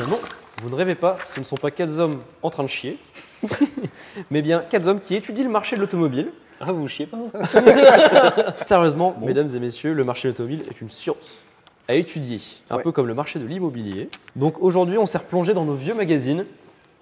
bien non, vous ne rêvez pas, ce ne sont pas 4 hommes en train de chier, mais bien 4 hommes qui étudient le marché de l'automobile. Ah, vous chiez pas? Sérieusement, mesdames et messieurs, le marché de l'automobile est une science à étudier, un peu comme le marché de l'immobilier. Donc aujourd'hui, on s'est replongé dans nos vieux magazines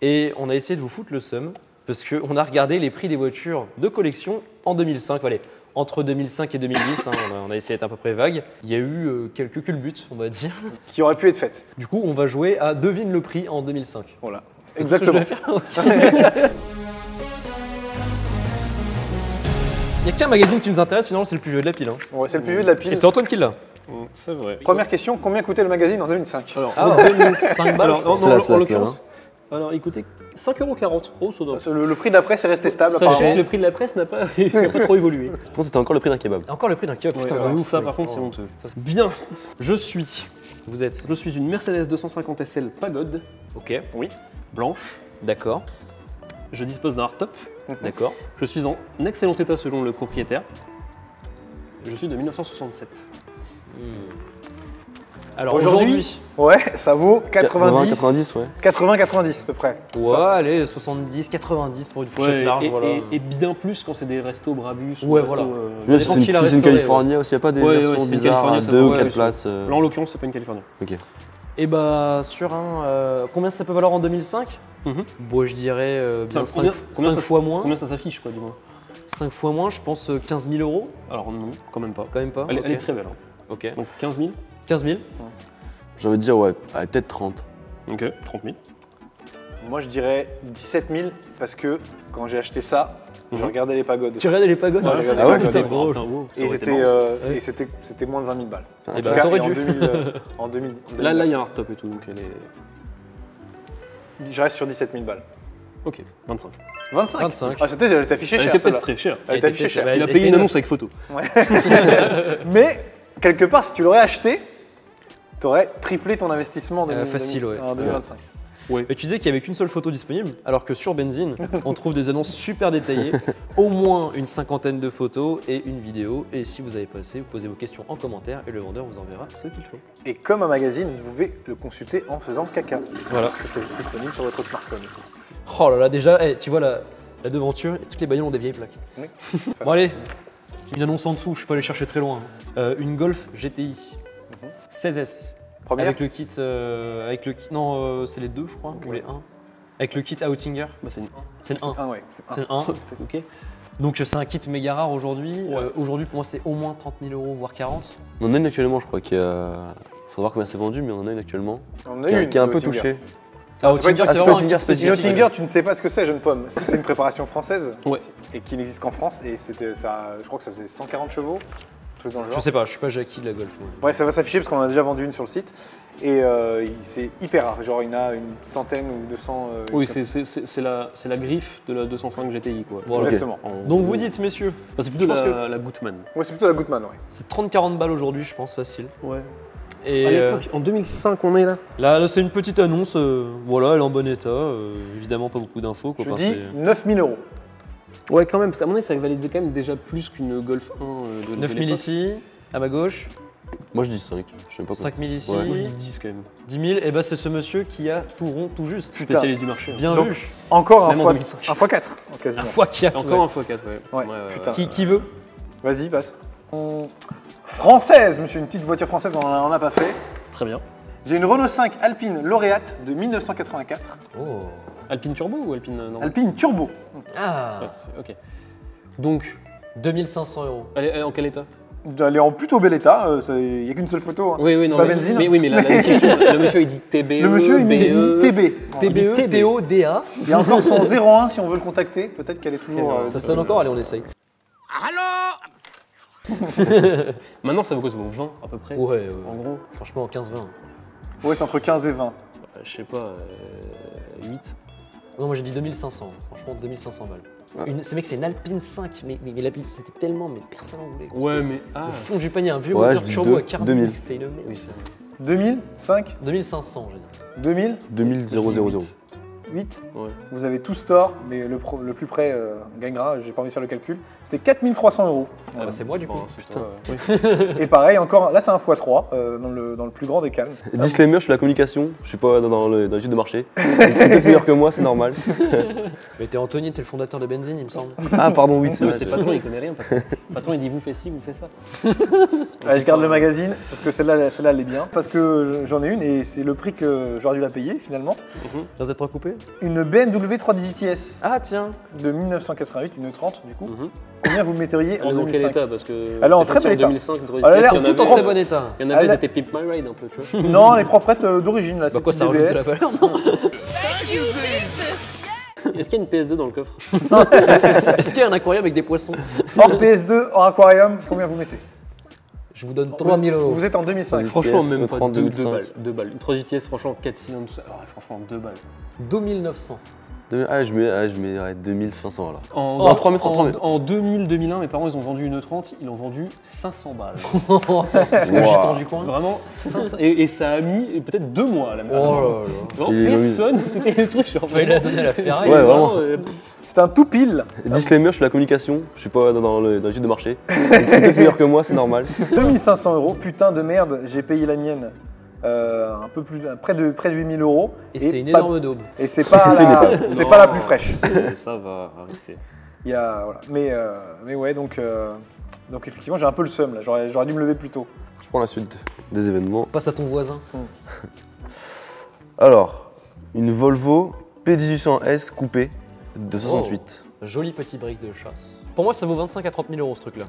et on a essayé de vous foutre le seum parce qu'on a regardé les prix des voitures de collection en 2005. Allez, entre 2005 et 2010, on a essayé d'être à peu près vague. Il y a eu quelques culbutes, on va dire. Qui aurait pu être faites. Du coup, on va jouer à devine le prix en 2005. Voilà. C'est tout ce que je Exactement. dois faire. Ok. Il n'y a qu'un magazine qui nous intéresse, finalement, c'est le plus vieux de la pile. Ouais, c'est le plus vieux de la pile. Et c'est Antoine qui l'a. C'est vrai. Première question, combien coûtait le magazine en 2005? Alors, Ah, 5 balles. alors, je pense. en l'occurrence, alors il coûtait 5,40 €. Oh, ça doit. Le prix de la presse est resté stable Sachez apparemment. que le prix de la presse n'a pas, n'a pas trop évolué. Je pense que c'était encore le prix d'un kebab. Encore le prix d'un kebab, putain, Ouais, de ouf, ça oui. par contre c'est Oh. honteux. Bien, je suis Vous êtes une Mercedes 250 SL Pagode, ok, Oui. blanche. d'accord, Je dispose d'un hardtop. d'accord. Je suis en excellent état selon le propriétaire. Je suis de 1967. Alors Aujourd'hui, ouais, ça vaut 90, 90, ouais. 80-90 à peu près. ouais, allez, 70, 90 pour une fourchette Ouais, large, et, voilà. et bien plus quand c'est des restos Brabus Ouais, ou restos, voilà. Si dépend c'est qui une, l'a si c'est une restauré, California aussi, il n'y a pas des Ouais, versions ouais, si c'est une bizarres à California, ça 2 ou doit- 4 ouais, places. Là en l'occurrence c'est pas une Californie. Ok. Et bah, sur un. Combien ça peut valoir en 2005 Bon, je dirais bien Enfin, combien 5 ça- fois moins. Combien ça s'affiche quoi du moins? 5 fois moins, je pense 15 000 euros. Alors non, quand même pas. Quand même pas. Elle, ok. elle est très belle. Hein. Ok. Donc 15 000. 15 000. J'ai envie de dire, ouais, allez, peut-être 30. Ok, 30 000. Moi je dirais 17 000 parce que quand j'ai acheté ça, je regardais les pagodes. Tu regardais les pagodes Ouais, j'ai regardé Ah les ouais, pagodes. putain, gros. Putain, wow, ça Et aurait été c'était marrant. c'était moins de 20 000 balles. Eh En ben, tout cas, t'aurais et en dû. 2000, Là il y a un hardtop et tout, donc elle est. je reste sur 17 000 balles. Ok, 25. 25. 25. Ah, c'était, elle était affichée Elle cher. était celle-là. peut-être très chère. Elle était affichée cher. Il a payé une annonce avec photo. Mais quelque part, si tu l'aurais acheté, tu aurais triplé ton investissement en facile, ouais. en 2025. Ouais. Mais tu disais qu'il n'y avait qu'une seule photo disponible, alors que sur Benzine, on trouve des annonces super détaillées, au moins une 50aine de photos et une vidéo. Et si vous avez passé, vous posez vos questions en commentaire et le vendeur vous enverra ce qu'il faut. Et comme un magazine, vous pouvez le consulter en faisant caca. Voilà. Parce que c'est disponible sur votre smartphone aussi. Oh là là, déjà, tu vois la devanture, et toutes les bagnoles ont des vieilles plaques. Oui. Bon allez, une annonce en dessous, je suis pas allé chercher très loin. Une Golf GTI 16S. Première. Avec le kit, non, c'est les deux je crois, ou les 1. Avec le kit Outinger, Bah, c'est une c'est le 1. Ah ouais, c'est un. C'est le 1. Ok. Donc c'est un kit méga rare aujourd'hui. Aujourd'hui pour moi c'est au moins 30 000 euros, voire 40. On en a une actuellement, je crois, qui a. Faut voir combien c'est vendu, mais on en a une actuellement. On a Qui eu a, une qui est un peu Oettinger. touchée. Ah, c'est pas une- Oettinger, ah, c'est c'est vraiment pas un une kit Une spécifique. Oettinger, tu ne sais pas ce que c'est, jeune pomme. C'est une préparation française Ouais. et qui n'existe qu'en France. Et c'était ça, je crois que ça faisait 140 chevaux, un truc dans le genre. Je sais pas, je suis pas Jackie de la Golf. moi. Ouais, ça va s'afficher parce qu'on en a déjà vendu une sur le site. Et c'est hyper rare. Genre, il y en a une centaine ou 200. Oui, c'est la griffe de la 205 GTI quoi. Voilà. Exactement. En Donc gros. vous dites messieurs, Enfin, c'est plutôt je pense la Gutmann. Ouais, c'est plutôt la Gutmann, ouais. c'est 30-40 balles aujourd'hui je pense facile. Ouais. Et À l'époque, en 2005 on est là. là c'est une petite annonce, voilà elle est en bon état, évidemment pas beaucoup d'infos. quoi, Je enfin, dis c'est 9 000 euros. Ouais quand même, parce qu'à mon avis ça valait quand même déjà plus qu'une Golf 1 de 9 000 l'époque. ici, à ma gauche, Moi, je dis 5. Je sais pas quoi. 5 000 ici, Ouais. Moi je dis 10 quand même. 10 000, et bah c'est ce monsieur qui a tout rond, tout juste. Putain. Spécialiste du marché. Bien Donc, vu. Encore un Même en fois, 2005. un fois 4, quasiment. Un fois 4. Encore un x4, ouais. Ouais, putain. Qui veut Vas-y, passe. Française, monsieur, une petite voiture française, on en a pas fait. Très bien. J'ai une Renault 5 Alpine lauréate de 1984. Oh. Alpine Turbo ou Alpine normale? Alpine Turbo. Ah, Ouais, ok. Donc, 2500 euros. elle est en quel état? Elle est en plutôt bel état, il n'y a qu'une seule photo. Hein. Oui, C'est non, pas mais, benzine. mais la description, le monsieur il dit TBE, Le monsieur, il dit BE. TB. TBE, TB. TO, DA. Il y a encore son 01 si on veut le contacter. Peut-être qu'elle est toujours. Ça sonne encore, allez on essaye. Maintenant ça vaut quoi? Ça vaut 20 à peu près? Ouais, En gros, franchement 15-20. Ouais, c'est entre 15 et 20. je sais pas, 8. Non, moi j'ai dit 2500, franchement 2500 balles. Ouais. C'est mec, c'est une Alpine 5, mais l'Alpine c'était tellement, mais personne n'en voulait. quoi. Ouais, C'était mais. Ah, au fond du panier, un vieux Ouais, moteur je dis turbo deux- à 40 2000. c'était une merde. oui, c'est. 2000, 5, 2500, j'ai dit. 2000. 2000 000. 8. Ouais. Vous avez tous tort, mais le plus près gagnera. J'ai pas envie de faire le calcul. C'était 4300 €. Ah bah, c'est moi du coup. Bon, c'est Putain. toi, ouais. Et pareil, encore, là c'est un x3 dans le plus grand des calmes. Disclaimer, je suis la communication, je suis pas dans l'étude de marché. Donc c'est peut-être meilleur que moi, c'est normal. Mais t'es Anthony, t'es le fondateur de Benzine, il me semble. Ah, pardon, oui, c'est Ouais, vrai. c'est le patron, il connaît rien. Le patron, il dit vous faites ci, vous faites ça. Allez, je garde le magazine parce que celle-là elle est bien. Parce que j'en ai une et c'est le prix que j'aurais dû la payer finalement. Dans Z3 coupé. Une BMW 318S Ah tiens. de 1988, une 30 du coup. Mhm. Combien vous le metteriez en Elle est dans quel 2005? état? Parce que. Elle est en peut-être très sur bel état. 2005, une Elle a l'air il y en tout avait- En très bon état. Il y en avait, Elle a- c'était Pimp My Ride un peu, tu vois. Non, les proprettes d'origine là, Bah c'est quoi, une ça rajoute de la DBS. valeur, non? Est-ce qu'il y a une PS2 dans le coffre? Est-ce qu'il y a un aquarium avec des poissons? Hors PS2, hors aquarium, combien vous mettez? Je vous donne 3000 €. Vous êtes en 2005. Franchement, TS, même pas 30, 2 2005. balles. 2 balles. Une 3JTS, franchement, 4 cylindres, tout ça. Ouais, franchement, 2 balles. 2900. Ah, je mets ouais, 2500 là. En, Non, 3 mètres, 3 mètres. En 2000-2001, mes parents, ils ont vendu une 30, ils l'ont vendu 500 balles. J'ai Wow. tendu coin. Vraiment, 500. Et ça a mis peut-être 2 mois à la Oh là là. Vraiment, Il est personne, c'était le truc, genre Il a vraiment. donné la Ferrari. Ouais, vraiment. C'est un tout pile. Disclaimer, je suis la communication, je suis pas dans l'étude de marché. Donc c'est peut-être meilleur que moi, c'est normal. 2500 €, putain de merde, j'ai payé la mienne un peu plus, près de 8000 €. Et c'est une pas- énorme daube. Et c'est pas, C'est une la, épave. c'est pas la plus fraîche. Ça va, arrêtez. Il y a, voilà. Mais ouais, donc effectivement, j'ai un peu le seum là. J'aurais dû me lever plus tôt. Je prends la suite des événements. Passe à ton voisin. Alors, une Volvo P1800S coupée de 68. Joli petit brique de chasse. Pour moi, ça vaut 25 à 30 000 € ce truc-là.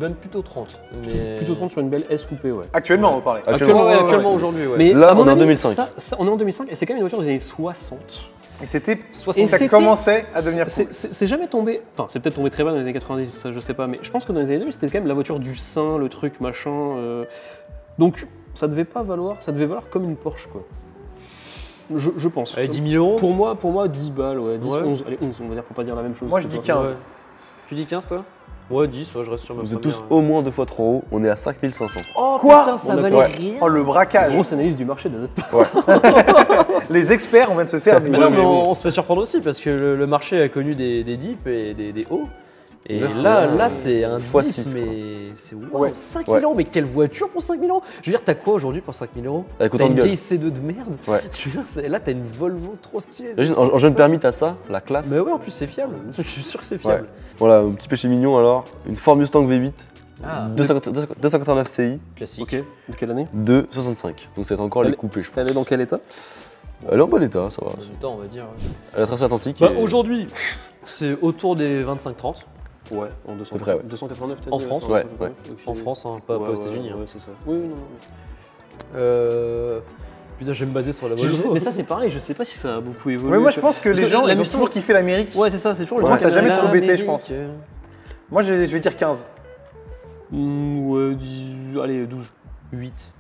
Même plutôt 30. Mais... Plutôt 30 sur une belle S coupée, ouais. Actuellement, on parlait. Actuellement, Ouais, ouais, actuellement ouais. aujourd'hui, ouais. Mais Là, à mon on est en avis, 2005. on est en 2005 et c'est quand même une voiture des années 60. Et c'était, 60. ça c'était- commençait à devenir cool. C'est jamais tombé, enfin c'est peut-être tombé très bas dans les années 90, ça je sais pas, mais je pense que dans les années 2000 c'était quand même la voiture du sein, le truc machin. Donc ça devait valoir comme une Porsche quoi. Je pense. Allez, 10 000 €. Pour moi 10 balles, ouais, 10, Ouais. 11, allez 11 on va dire pour pas dire la même chose. Moi, je sais dis pas. 15. Ouais. Tu dis 15 toi? Ouais, 10, ouais, je reste sur ma Vous êtes première. tous au moins 2 fois trop haut, on est à 5500. Oh Quoi? quoi Ça On a- valait ouais. rien. Oh le braquage. Grosse analyse du marché de notre part. Les experts, on vient de se faire. Mais mais non, oui, mais oui. on se fait surprendre aussi parce que le marché a connu des dips et des hauts. Et Là, là, c'est c'est un fois dip, 6, mais c'est wow, Ouais. 5 000 €. Mais quelle voiture pour 5 000 €? Je veux dire, t'as quoi aujourd'hui pour 5 000 €? Avec T'as autant de une gueule. vieille C2 de merde. Ouais. Je veux dire, là, t'as une Volvo trop stylée. Imagine, en jeune permis, t'as ça, la classe. Mais ouais, en plus, c'est fiable. Je suis sûr que c'est fiable. Voilà, un petit péché mignon alors. Une Ford Mustang V8, Ah, 289 CI, classique. Ok, de quelle année? de 65. Donc ça va être encore les Elle- coupés, je pense. Elle est dans quel état? Elle est en bon état, ça va. En même temps, on va dire. Ouais. Elle a traversé l'Atlantique. Bah, et- aujourd'hui, c'est autour des 25-30 Ouais, en 200, peu près, ouais. 289 t'as En dit, France, 189, ouais, ok. en France, hein, pas aux États-Unis. Ouais, hein. c'est ça. Oui, non, non. Putain, je vais me baser sur la Je sais- Volvo. mais ça c'est pareil, je sais pas si ça a beaucoup évolué. Mais moi, je pense que Parce les que gens, la ils ont Mustang- toujours kiffé l'Amérique. Ouais, c'est ça, c'est toujours le Pour moi, truc ça a jamais américain. trop baissé, je pense. L'Amérique, Moi, je vais dire 15. Ouais, allez, 12. 8.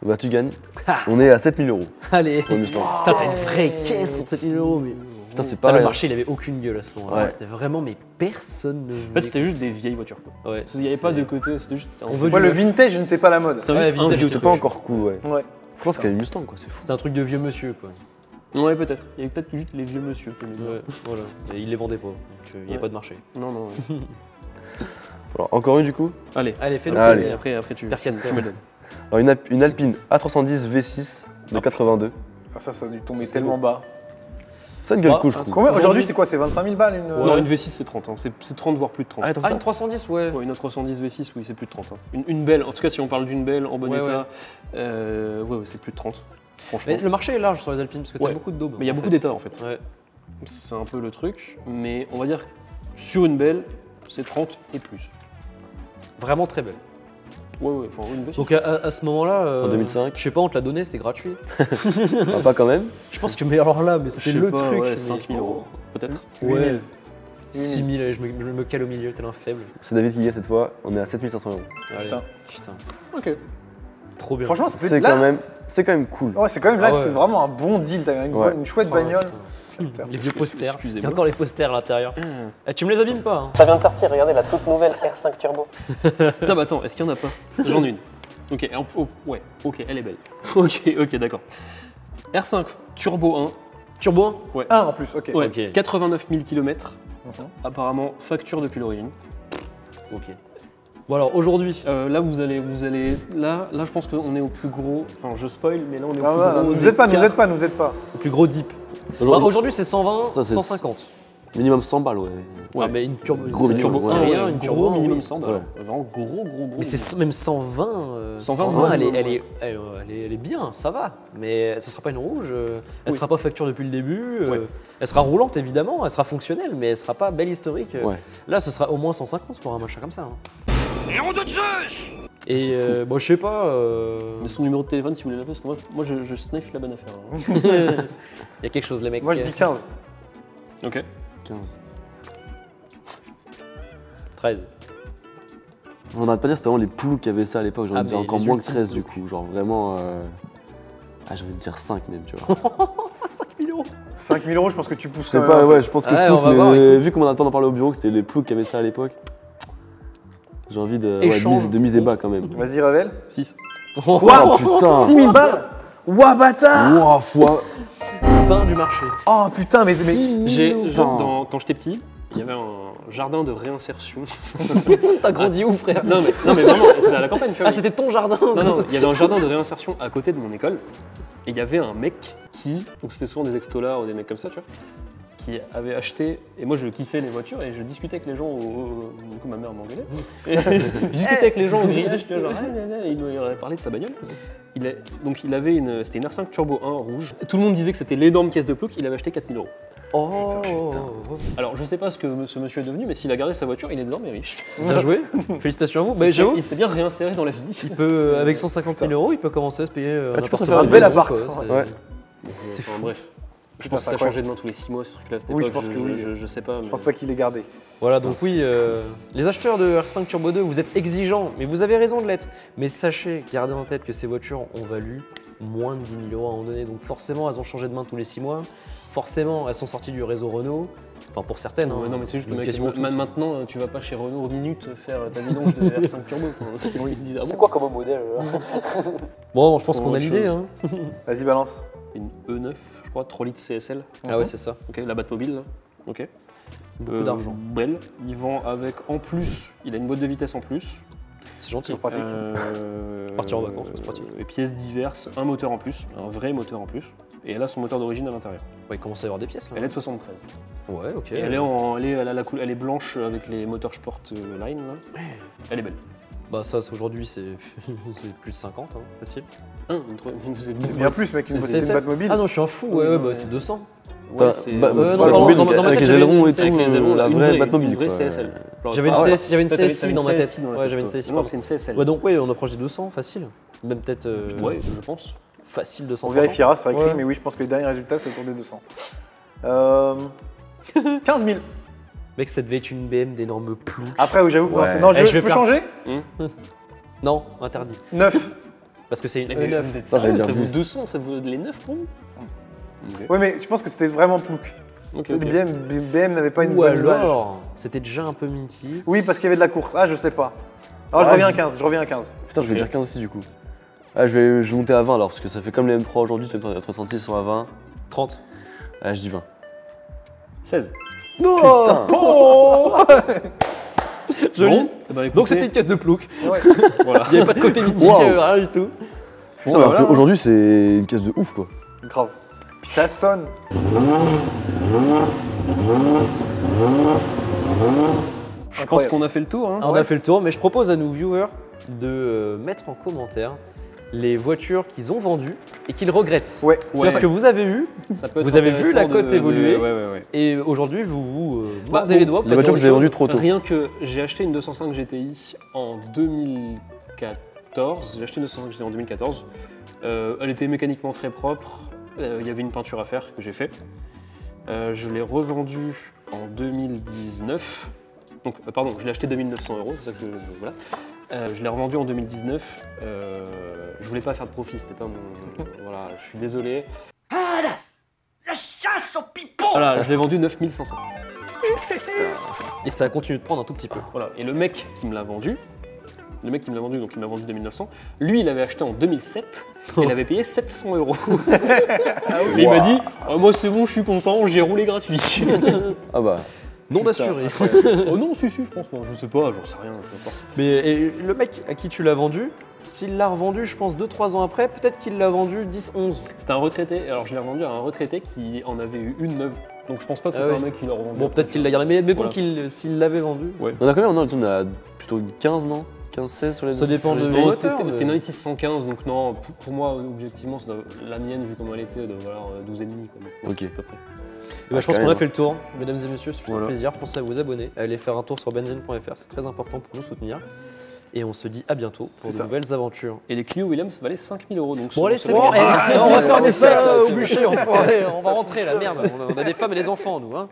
Bah tu gagnes. Ah. On est à 7000 €. Allez. Pour une Mustang. Putain, t'as une vraie caisse pour 7 000 €. Mais... Putain, c'est Ah, pareil. le marché, il avait aucune gueule à ce moment-là. Ouais. C'était vraiment, mais personne ne. En fait, c'était juste des vieilles voitures. Quoi. Ouais, Il n'y avait pas de côté, c'était juste. On veut Moi, du le neuf. vintage n'était pas la mode. Ça Ouais, juste un vintage, vieux C'était truc. pas encore cool, ouais. Ouais. Je pense qu'il y a une Mustang, quoi, c'est fou. C'était un truc de vieux monsieur, quoi. Ouais, peut-être. Il y avait peut-être juste les vieux monsieur. qui aimaient bien. Ouais, voilà. Et ils les vendaient pas. Donc, il n'y a Ouais. pas de marché. Non, non. ouais. Alors, encore une du coup. Allez, Allez, fais-nous Allez. plaisir. après tu. Père Castor. tu me donnes. Alors, une Alpine A310 V6 de 82. Ah, ça a dû tomber c'est tellement bas. Ça a une gueule Ah, cool, je trouve. Combien Aujourd'hui- aujourd'hui, c'est quoi? C'est 25 000 balles une. Non, une V6 c'est 30. Hein. C'est 30 voire plus de 30. Ah, attends, Ah, ça. une 310, ouais. Ouais, une A310 V6, oui, c'est plus de 30. Hein. Une belle, en tout cas, si on parle d'une belle en bon Ouais, état, ouais, c'est plus de 30. Franchement. Mais le marché est large sur les Alpines parce que t'as Ouais. beaucoup de daubes. Mais il y a en beaucoup fait. d'états en fait. Ouais. C'est un peu le truc. Mais on va dire, sur une belle, c'est 30 et plus. Vraiment très belle. Ouais, enfin, une V6. Donc à ce moment-là. En 2005. Je sais pas, on te l'a donné, c'était gratuit. Ah, pas quand même. Je pense que, mais alors là, mais je c'était sais le pas, truc. ouais, mais- 5 000 euros, peut-être. 8 000. Ouais. 6 000, allez, je me cale au milieu, tel un faible. C'est David qui gagne cette fois. On est à 7500 €. Allez. Putain. Putain. Ok. Trop bien. Franchement, c'était C'est là. quand même cool. Ouais, c'est quand même là, Ah ouais. c'était vraiment un bon deal. T'avais Ouais. une chouette Oh, bagnole. putain. Les vieux posters. Il y Excusez-moi. a encore les posters à l'intérieur. Eh, tu me les abîmes pas. Hein. Ça vient de sortir, regardez la toute nouvelle R5 Turbo. Tiens, bah attends, est-ce qu'il y en a pas? J'en ai une. Ok, ouais, ok, elle est belle. Ok, d'accord. R5 Turbo 1, Turbo 1. Ah, en plus, ok. Ouais, Ok. 89 000 km, Mhm. apparemment facture depuis l'origine. Ok. Bon alors aujourd'hui, Là, là, je pense qu'on est au plus gros. Enfin, je spoil, mais là, on est au Ah, plus ouais, gros. nous aide pas, nous écart. aide pas, nous aide pas. le plus gros dip. Aujourd'hui, Aujourd'hui c'est 120, Ça, c'est- 150. minimum 100 balles, ouais. Ouais. Ah mais une turbo, Gros c'est minimum, turbo ouais. c'est Ouais, rien, ouais, une gros turbo minimum oui. 100 Ouais. Vraiment gros. Mais c'est même 120, 120, elle est bien, ça va. Mais ce sera pas une rouge, elle Oui. sera pas facture depuis le début, Ouais. elle sera roulante évidemment, elle sera fonctionnelle, mais elle sera pas belle historique. Ouais. Là ce sera au moins 150 pour un machin comme ça. Hein. Nom de Zeus! Et C'est fou. bon, je sais pas. Mais son numéro de téléphone, si vous voulez l'appeler, parce que moi je sniff la bonne affaire. Hein. Il y a quelque chose, les mecs. Moi, je dis 15. Ok. 15. 13. On n'arrête pas de dire, c'était vraiment les poules qui avaient ça à l'époque. J'ai envie Ah, de dire mais encore les moins que ultimes 13 du poules. coup. Genre vraiment. Ah, j'ai envie de dire 5 même, tu vois. 5 000 €. 5 000 €, je pense que tu Je pousserais. sais pas, ouais, je pense que Ouais, je on pousse, va mais voir, écoute. vu qu'on n'arrête pas d'en parler au bureau, que c'était les ploucs qui avaient ça à l'époque, j'ai envie de, ouais, Échange de miser bas quand même. Vas-y, Ravel. 6. Oh putain! 6 000 balles. Ouah, bâtard. Ouah, fois! Fin du marché. Oh putain, mais. Quand j'étais petit, il y avait un jardin de réinsertion. T'as grandi où, frère? non mais vraiment, c'est à la campagne, tu vois. Ah, c'était ton jardin. Non, il y avait un jardin de réinsertion à côté de mon école. Et il y avait un mec qui, donc c'était souvent des ex-tolards ou des mecs comme ça, tu vois, qui avait acheté, et moi je kiffais les voitures et je discutais avec les gens, du coup ma mère m'engueulait, et je discutais avec les gens au grillage, tu vois, genre, et il m'aurait parlé de sa bagnole. Donc il avait c'était une R5 Turbo 1 rouge. Tout le monde disait que c'était l'énorme caisse de plouc, il avait acheté 4 000 €. Oh, Alors je sais pas ce que ce monsieur est devenu, mais s'il a gardé sa voiture, il est désormais riche. bien joué. Félicitations à vous. Mais j'avoue, Il s'est bien réinséré dans la vie. il peut, avec 150 000 €, il peut commencer à se payer un tu peux te appartement faire un de bel maison, appart. quoi. Ouais. C'est Enfin, fou. bref. Je Putain, pense que c'est ça changeait incroyable. de main tous les 6 mois ce truc-là. à cette Oui, je époque, pense que oui. Je sais pas. Je mais- pense pas qu'il ait gardé. Voilà, donc oui, les acheteurs de R5 Turbo 2, vous êtes exigeants, mais vous avez raison de l'être. Mais sachez, gardez en tête que ces voitures ont valu moins de 10 000 € à un moment donné. Donc forcément, elles ont changé de main tous les 6 mois. Forcément, elles sont sorties du réseau Renault. Enfin, pour certaines. Non, hein, mais c'est juste que donc mec, quasiment toutes. maintenant, tu vas pas chez Renault au minute faire ta vidange de R5 Turbo. Enfin, ils disent, ah bon, quoi comme modèle Bon, je pense qu'on a Autre l'idée. chose. Hein. Vas-y, balance. Une E9, je crois, 3 litres CSL. Ah ouais, c'est ça. Ok, la Batmobile, là. Ok. Beaucoup d'argent. Belle. Il vend avec, en plus, il a une boîte de vitesse en plus. C'est gentil. Toujours pratique. Partir en vacances, c'est pratique. Et pièces diverses, un moteur en plus, un vrai moteur en plus. Et elle a son moteur d'origine à l'intérieur. Ouais, il commence à y avoir des pièces. Elle est de 73. Ouais, ok. Et elle est blanche avec les moteurs Sport Line là. Elle est belle. Bah ça, aujourd'hui, c'est c'est plus de 50, hein, facile. C'est bien plus, mec. C'est- C'est une Batmobile. Ah non, je suis un fou. Ouais, bah c'est 200. Ouais, c'est Bah, non, pas non, la dans ma avec tête, les j'avais ailerons et une tout, avec les ailerons, la une vraie vraie- Batmobile. une vraie quoi. CSL. J'avais une, Ah ouais. CS, j'avais une Toi, t'avais CSI une dans ma tête. CSI dans la Ouais, tête, j'avais une toi. CSI. Non, pardon. c'est une CSL. Ouais, donc ouais, on approche des 200, facile. Même peut-être Ouais, je pense. facile 200. On vérifiera, c'est écrit, Ouais. mais oui, je pense que les derniers résultats, c'est autour des 200. 15 000. Mec, ça devait être une BM d'énormes ploucs. Après, oui, j'avoue, pour Ouais. l'instant- Non, Eh, je je vais peux faire- changer Non, interdit. 9. Parce que c'est une Mais E9. vous êtes Ça, j'allais sérieux, dire ça vaut 10. 200, ça vaut les 9 pour vous. Oui, mais je pense que c'était vraiment plouc. Ok, C'est ok. BM n'avait pas une Ou bonne image. alors, c'était déjà un peu mythique. Oui, parce qu'il y avait de la course. Ah, je sais pas. Alors, je Ah, reviens à je- 15. Je reviens à 15. Putain, je vais Ok. dire 15 aussi du coup. Ah, je vais monter à 20 alors, parce que ça fait comme les M3 aujourd'hui, entre 36 sont à 20. 30. Ah, je dis 20. 16. Putain. Joli. Bon, eh ben, écoutez, Donc c'était une caisse de plouc. Ouais. voilà. Il n'y avait pas de côté mythique, Wow. rien du tout. Putain, alors voilà. qu'aujourd'hui, c'est une caisse de ouf quoi. Grave. Puis ça sonne. Je pense qu'on a fait le tour. Hein. On Ouais. a fait le tour, mais je propose à nos viewers de mettre en commentaire les voitures qu'ils ont vendues et qu'ils regrettent. Ouais. C'est ce que vous avez eu, Ça peut être Vous avez vu la intéressant cote évoluer Ouais. et aujourd'hui vous Bah, mordez bon, les doigts. les voitures que vous avez vendues trop tôt. Rien que j'ai acheté une 205 GTI en 2014. J'ai acheté une 205 GTI en 2014. Elle était mécaniquement très propre. Il y avait une peinture à faire que j'ai fait. Je l'ai revendue en 2019. Donc, pardon, je l'ai acheté 2900 €, c'est ça que voilà. Je l'ai revendue en 2019. Je voulais pas faire de profit, c'était pas mon. Voilà, je suis désolé. La chasse au pipeau! Voilà, je l'ai vendu 9500. Et ça a continué de prendre un tout petit peu. Voilà. Et le mec qui me l'a vendu, le mec qui me l'a vendu, donc il m'a vendu 2900, lui il avait acheté en 2007 et il avait payé 700 €. Et il m'a dit moi c'est bon, je suis content, j'ai roulé gratuit. Ah bah. Non assuré. Oh non, si, je pense, enfin, je sais pas, j'en sais rien. Peu importe. Mais et le mec à qui tu l'as vendu, s'il l'a revendu, je pense 2-3 ans après, peut-être qu'il l'a vendu 10-11. C'était un retraité, alors je l'ai revendu à un retraité qui en avait eu une neuve. Donc je pense pas que Ah c'est oui. un mec qui l'a revendu. Bon, peut-être qu'il l'a gardé, mais admettons Voilà. qu'il s'il l'avait vendu. On a combien maintenant? On a plutôt 15, non? 15-16 sur les Ça dépend de- sur les Non, hauteur, mais- c'est une 96 115, donc non, pour moi, objectivement, la mienne, vu comment elle était, doit valoir 12,5. Quoi. Donc, Ok. à peu près. Et bah, je pense quand qu'on a même. fait le tour, mesdames et messieurs, c'est un Voilà. plaisir. Pensez à vous abonner, à aller faire un tour sur benzine.fr, c'est très important pour nous soutenir. Et on se dit à bientôt pour de C'est ça. nouvelles aventures. Et les Clio Williams valaient 5 000 €. Donc Bon, allez, c'est sur- bon, on va faire des ça, ça ça, au bûcher, enfoiré. On va rentrer là, merde. On a des femmes et des enfants, nous. Hein.